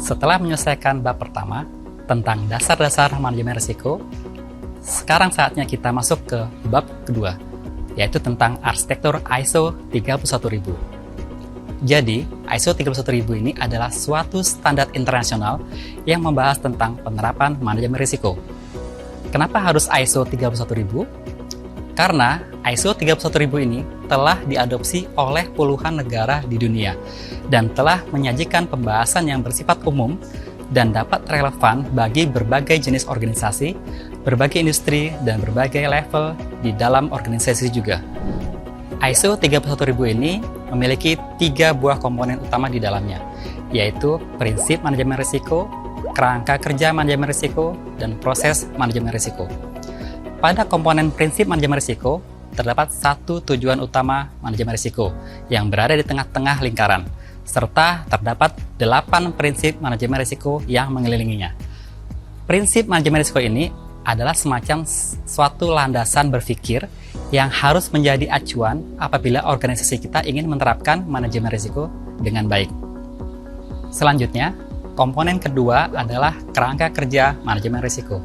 Setelah menyelesaikan bab pertama tentang dasar-dasar manajemen risiko, sekarang saatnya kita masuk ke bab kedua, yaitu tentang arsitektur ISO 31000. Jadi, ISO 31000 ini adalah suatu standar internasional yang membahas tentang penerapan manajemen risiko. Kenapa harus ISO 31000? Karena ISO 31000 ini telah diadopsi oleh puluhan negara di dunia dan telah menyajikan pembahasan yang bersifat umum dan dapat relevan bagi berbagai jenis organisasi, berbagai industri, dan berbagai level di dalam organisasi juga. ISO 31000 ini memiliki 3 buah komponen utama di dalamnya, yaitu prinsip manajemen risiko, kerangka kerja manajemen risiko, dan proses manajemen risiko. Pada komponen prinsip manajemen risiko, terdapat satu tujuan utama manajemen risiko yang berada di tengah-tengah lingkaran, serta terdapat 8 prinsip manajemen risiko yang mengelilinginya. Prinsip manajemen risiko ini adalah semacam suatu landasan berpikir yang harus menjadi acuan apabila organisasi kita ingin menerapkan manajemen risiko dengan baik. Selanjutnya, komponen kedua adalah kerangka kerja manajemen risiko.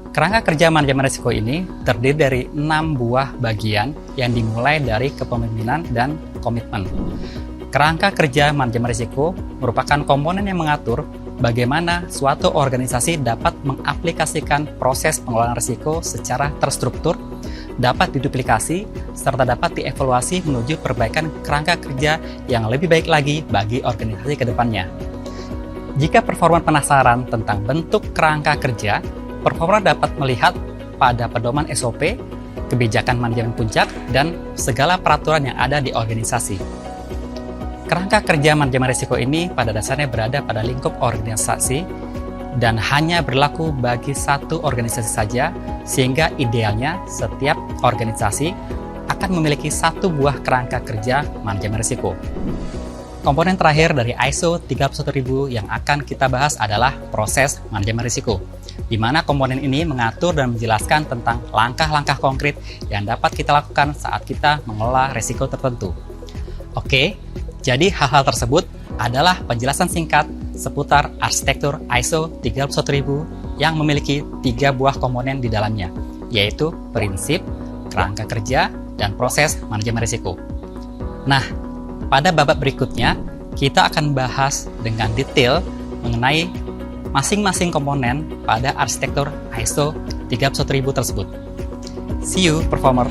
Kerangka kerja manajemen risiko ini terdiri dari 6 buah bagian yang dimulai dari kepemimpinan dan komitmen. Kerangka kerja manajemen risiko merupakan komponen yang mengatur bagaimana suatu organisasi dapat mengaplikasikan proses pengelolaan risiko secara terstruktur, dapat diduplikasi, serta dapat dievaluasi menuju perbaikan kerangka kerja yang lebih baik lagi bagi organisasi ke depannya. Jika performer penasaran tentang bentuk kerangka kerja, performer dapat melihat pada pedoman SOP, kebijakan manajemen puncak, dan segala peraturan yang ada di organisasi. Kerangka kerja manajemen risiko ini pada dasarnya berada pada lingkup organisasi dan hanya berlaku bagi satu organisasi saja, sehingga idealnya setiap organisasi akan memiliki satu buah kerangka kerja manajemen risiko. Komponen terakhir dari ISO 31000 yang akan kita bahas adalah proses manajemen risiko, di mana komponen ini mengatur dan menjelaskan tentang langkah-langkah konkret yang dapat kita lakukan saat kita mengelola risiko tertentu. Oke, jadi hal-hal tersebut adalah penjelasan singkat seputar arsitektur ISO 31000 yang memiliki 3 buah komponen di dalamnya, yaitu prinsip, kerangka kerja, dan proses manajemen risiko. Nah, pada babak berikutnya, kita akan bahas dengan detail mengenai masing-masing komponen pada arsitektur ISO 31000 tersebut. See you, performer!